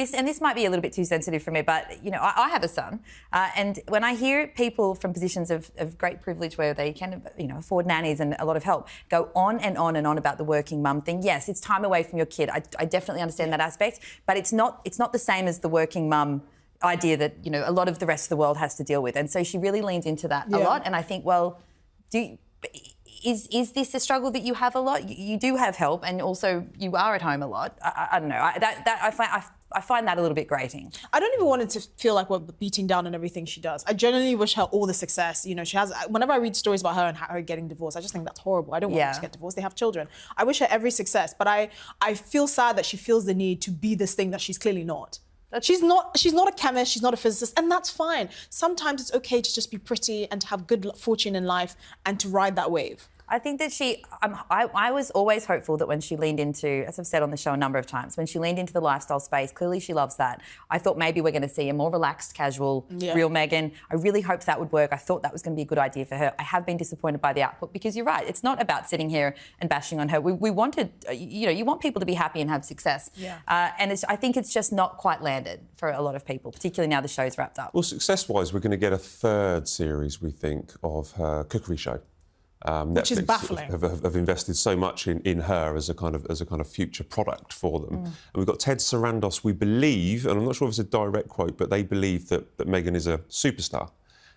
this might be a little bit too sensitive for me, but, you know, I have a son, and when I hear people from positions of great privilege where they can, you know, afford nannies and a lot of help, go on and on and on about the working mum thing. Yes, it's time away from your kid. I definitely understand that aspect, but it's not the same as the working mum idea that, you know, a lot of the rest of the world has to deal with. And so she really leans into that a lot. And I think, well, is this a struggle that you have a lot? You do have help, and also you are at home a lot. I don't know. I find that a little bit grating. I don't even want it to feel like we're beating down on everything she does. I genuinely wish her all the success. You know, she has. Whenever I read stories about her and her getting divorced, I just think that's horrible. I don't want her to get divorced. They have children. I wish her every success, but I feel sad that she feels the need to be this thing that she's clearly not. She's not a chemist, she's not a physicist, and that's fine. Sometimes it's okay to just be pretty and to have good fortune in life and to ride that wave. I think that I was always hopeful that when she leaned into, as I've said on the show a number of times, when she leaned into the lifestyle space, clearly she loves that. I thought maybe we're going to see a more relaxed, casual, real Meghan. I really hoped that would work. I thought that was going to be a good idea for her. I have been disappointed by the output because you're right. It's not about sitting here and bashing on her. We wanted, you know, you want people to be happy and have success. And I think it's just not quite landed for a lot of people, particularly now the show's wrapped up. Well, success-wise, we're going to get a third series, we think, of her cookery show. Which is baffling. Have invested so much in her as a kind of future product for them. And we've got Ted Sarandos, we believe, and I'm not sure if it's a direct quote, but they believe that Meghan is a superstar.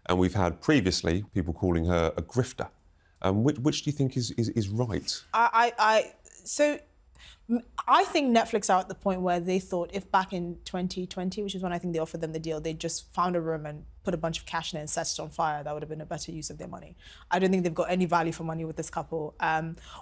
And we've had previously people calling her a grifter. Which do you think is right? So I think Netflix are at the point where they thought if back in 2020, which is when I think they offered them the deal, they just found a room and put a bunch of cash in it and set it on fire, that would have been a better use of their money. I don't think they've got any value for money with this couple,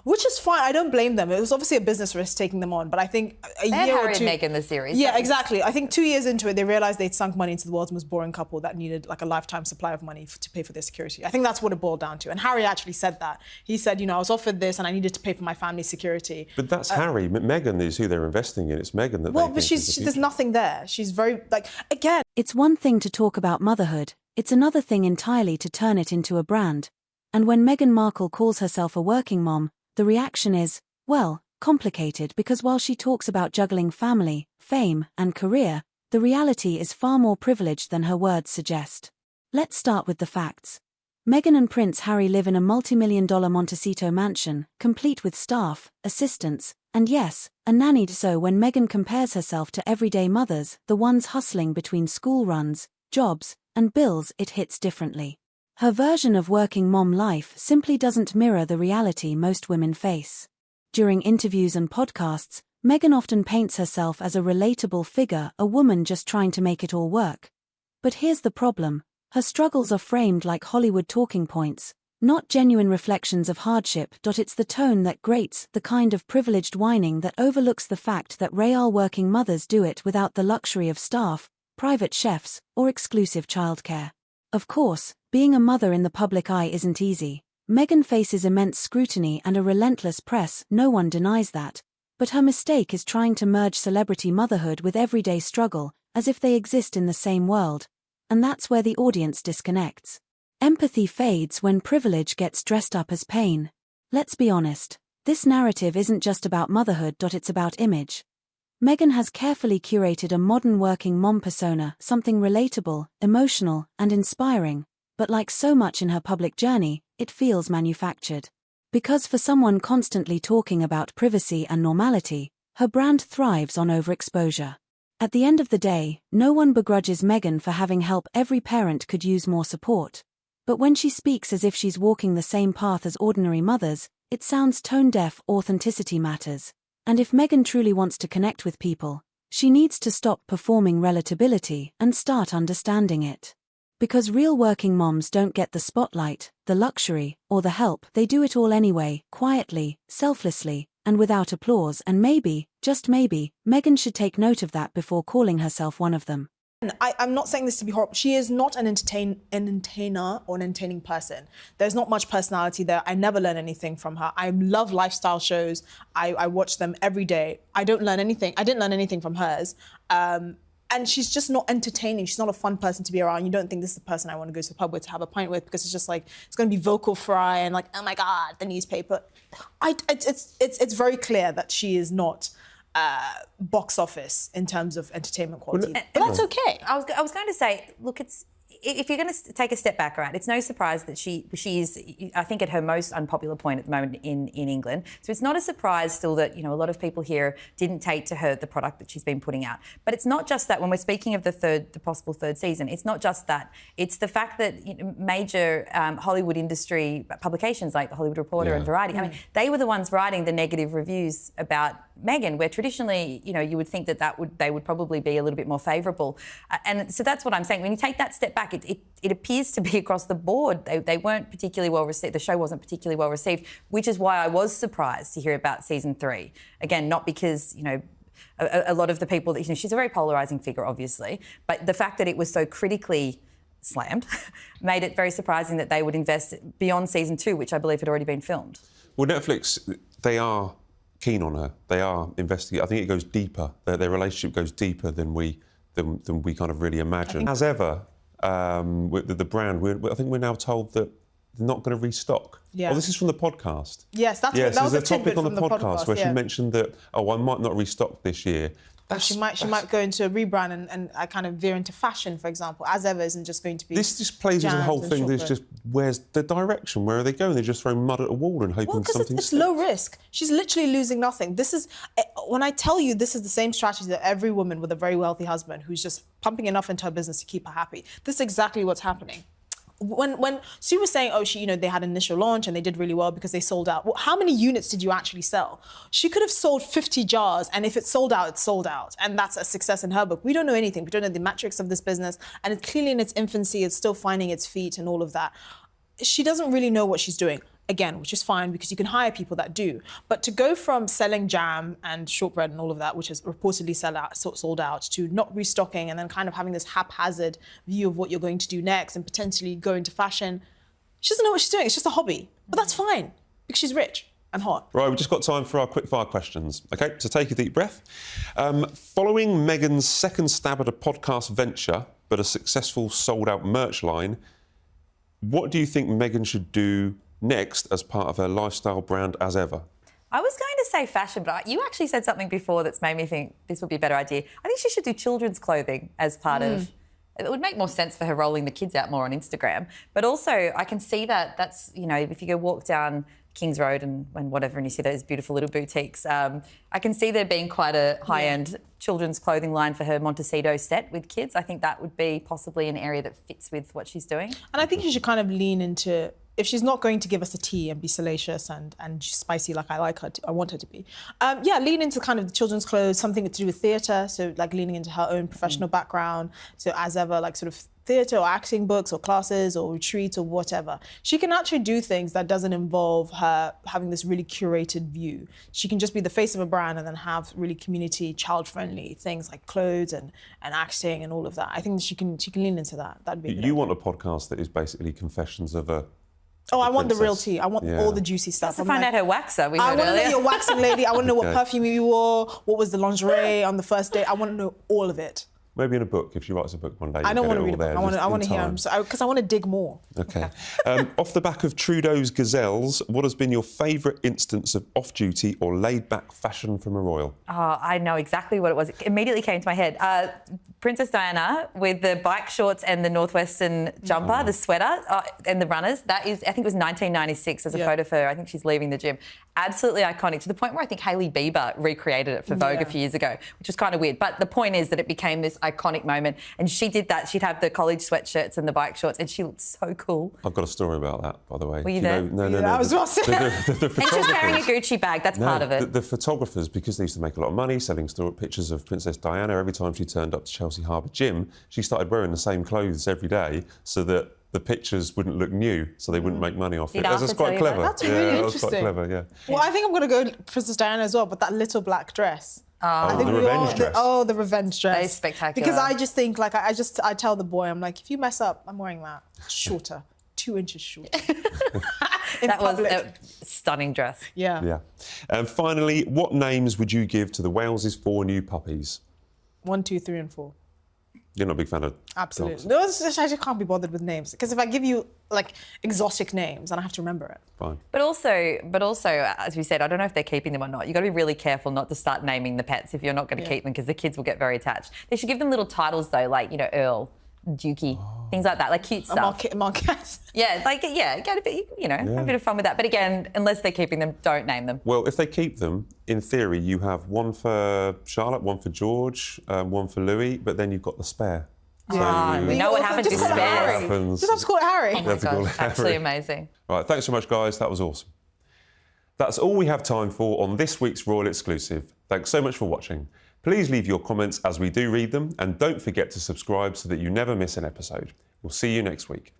which is fine. I don't blame them. It was obviously a business risk taking them on, but I think a year or two... Meghan the series. Yeah, exactly. I think 2 years into it, they realised they'd sunk money into the world's most boring couple that needed like a lifetime supply of money to pay for their security. I think that's what it boiled down to. And Harry actually said that. He said, you know, I was offered this and I needed to pay for my family's security. But that's Harry. Meghan is who they're investing in. It's Meghan that well, but there's nothing there. She's very, like, again... It's one thing to talk about motherhood. It's another thing entirely to turn it into a brand. And when Meghan Markle calls herself a working mom, the reaction is, well, complicated, because while she talks about juggling family, fame, and career, the reality is far more privileged than her words suggest. Let's start with the facts. Meghan and Prince Harry live in a multi-million-dollar Montecito mansion, complete with staff, assistants, and yes, a nanny. So when Meghan compares herself to everyday mothers, the ones hustling between school runs, jobs, and bills, it hits differently. Her version of working mom life simply doesn't mirror the reality most women face. During interviews and podcasts, Meghan often paints herself as a relatable figure, a woman just trying to make it all work. But here's the problem. Her struggles are framed like Hollywood talking points, not genuine reflections of hardship. It's the tone that grates, the kind of privileged whining that overlooks the fact that real working mothers do it without the luxury of staff, private chefs, or exclusive childcare. Of course, being a mother in the public eye isn't easy. Meghan faces immense scrutiny and a relentless press, no one denies that. But her mistake is trying to merge celebrity motherhood with everyday struggle, as if they exist in the same world. And that's where the audience disconnects. Empathy fades when privilege gets dressed up as pain. Let's be honest, this narrative isn't just about motherhood. It's about image. Meghan has carefully curated a modern working mom persona, something relatable, emotional, and inspiring, but like so much in her public journey, it feels manufactured. Because for someone constantly talking about privacy and normality, her brand thrives on overexposure. At the end of the day, no one begrudges Meghan for having help. Every parent could use more support. But when she speaks as if she's walking the same path as ordinary mothers, it sounds tone-deaf. Authenticity matters. And if Meghan truly wants to connect with people, she needs to stop performing relatability and start understanding it. Because real working moms don't get the spotlight, the luxury, or the help. They do it all anyway, quietly, selflessly, and without applause. And maybe, just maybe, Meghan should take note of that before calling herself one of them. I'm not saying this to be horrible. She is not an entertainer or an entertaining person. There's not much personality there. I never learn anything from her. I love lifestyle shows. I watch them every day. I don't learn anything. I didn't learn anything from hers. And she's just not entertaining. She's not a fun person to be around. You don't think this is the person I want to go to the pub with to have a pint with, because it's just like, it's going to be vocal fry and like, oh my God, the newspaper. It's very clear that she is not box office in terms of entertainment quality. But that's okay. I was going to say, look, if you're going to take a step back, right, it's no surprise that she is, I think, at her most unpopular point at the moment in England. So it's not a surprise still that, you know, a lot of people here didn't take to her the product that she's been putting out. But it's not just that. When we're speaking of the possible third season, it's not just that. It's the fact that, you know, major Hollywood industry publications like The Hollywood Reporter and Variety, I mean, they were the ones writing the negative reviews about Meghan, where traditionally, you know, you would think that they would probably be a little bit more favourable. And so that's what I'm saying. When you take that step back, it appears to be across the board. They weren't particularly well received. The show wasn't particularly well received, which is why I was surprised to hear about season 3. Again, not because, you know, a lot of the people that, you know, she's a very polarising figure, obviously, but the fact that it was so critically slammed made it very surprising that they would invest beyond season 2, which I believe had already been filmed. Well, Netflix, they are keen on her. They are investigating. I think it goes deeper. Their relationship goes deeper than we kind of really imagine. As ever, with the brand, I think we're now told that they're not going to restock. Yeah. Oh, this is from the podcast. Yes, that was a a topic on the podcast where yeah. she mentioned that, I might not restock this year. She might go into a rebrand and kind of veer into fashion, for example. As ever isn't just going to be. This just plays as a whole thing. There's just, where's the direction? Where are they going? They're just throwing mud at a wall and hoping something it's sticks. low risk. She's literally losing nothing. This is when I tell you this is the same strategy that every woman with a very wealthy husband who's just pumping enough into her business to keep her happy. This is exactly what's happening. When Sue was saying, they had an initial launch and they did really well because they sold out. Well, how many units did you actually sell? She could have sold 50 jars, and if it sold out, it's sold out. And that's a success in her book. We don't know anything. We don't know the metrics of this business. And it's clearly in its infancy. It's still finding its feet and all of that. She doesn't really know what she's doing. Again, which is fine because you can hire people that do. But to go from selling jam and shortbread and all of that, which is reportedly sold out, to not restocking and then kind of having this haphazard view of what you're going to do next and potentially go into fashion, she doesn't know what she's doing. It's just a hobby. But that's fine because she's rich and hot. Right, we've just got time for our quick-fire questions. OK, so take a deep breath. Following Meghan's second stab at a podcast venture, but a successful sold-out merch line, what do you think Meghan should do next as part of her lifestyle brand as ever? I was going to say fashion, but you actually said something before that's made me think this would be a better idea. I think she should do children's clothing as part of... It would make more sense for her rolling the kids out more on Instagram. But also, I can see that's, you know, if you go walk down Kings Road and whatever and you see those beautiful little boutiques, I can see there being quite a high-end children's clothing line for her Montecito set with kids. I think that would be possibly an area that fits with what she's doing. And I think she should kind of lean into... If she's not going to give us a tea and be salacious and spicy like I want her to be, lean into kind of the children's clothes, something to do with theatre, so like leaning into her own professional background, so as ever, like sort of theatre or acting books or classes or retreats or whatever. She can actually do things that doesn't involve her having this really curated view. She can just be the face of a brand and then have really community, child-friendly things like clothes and acting and all of that. I think she can lean into that. That'd be. You want a podcast that is basically confessions of a... Oh, I want the real tea. I want all the juicy stuff. To find out her waxer. I want to know your waxing lady. I want to know what perfume you wore, what was the lingerie on the first date. I want to know all of it. Maybe in a book, if she writes a book one day. I don't want to read a book. I want to hear them because I want to dig more. OK. Off the back of Trudeau's gazelles, what has been your favourite instance of off-duty or laid-back fashion from a royal? Oh, I know exactly what it was. It immediately came to my head. Princess Diana with the bike shorts and the Northwestern jumper, the sweater and the runners. That is, I think it was 1996 as a photo of her. I think she's leaving the gym. Absolutely iconic, to the point where I think Hailey Bieber recreated it for Vogue a few years ago, which was kind of weird. But the point is that it became this iconic moment. And she did that. She'd have the college sweatshirts and the bike shorts, and she looked so cool. I've got a story about that, by the way. Were you there? No. I was about to say. And she's carrying a Gucci bag. That's part of it. The photographers, because they used to make a lot of money selling pictures of Princess Diana, every time she turned up to Chelsea Harbour Gym, she started wearing the same clothes every day so that the pictures wouldn't look new, so they wouldn't make money off it. That's quite clever. That's really interesting. Quite clever, yeah. Well, I think I'm going to go Princess Diana as well, but that little black dress. I think the revenge dress. The revenge dress. That is spectacular. Because I just think, like, I tell the boy, I'm like, if you mess up, I'm wearing that. Shorter. 2 inches shorter. That was a stunning dress. Yeah. Yeah. And finally, what names would you give to the Wales' 4 new puppies? 1, 2, 3 and 4. You're not a big fan of Absolutely. dogs? I just can't be bothered with names. Because if I give you, like, exotic names, then I have to remember it. Fine. But also, as we said, I don't know if they're keeping them or not. You've got to be really careful not to start naming the pets if you're not going to keep them, because the kids will get very attached. They should give them little titles, though, like, Earl, Dukey, things like that, like cute stuff. Marquez. Yeah, get a bit, have a bit of fun with that. But again, unless they're keeping them, don't name them. Well, if they keep them, in theory, you have one for Charlotte, one for George, one for Louis, but then you've got the spare. We know what happens to Just spares. have to call it Harry. Oh my gosh, absolutely amazing. Right, thanks so much, guys. That was awesome. That's all we have time for on this week's Royal Exclusive. Thanks so much for watching. Please leave your comments as we do read them, and don't forget to subscribe so that you never miss an episode. We'll see you next week.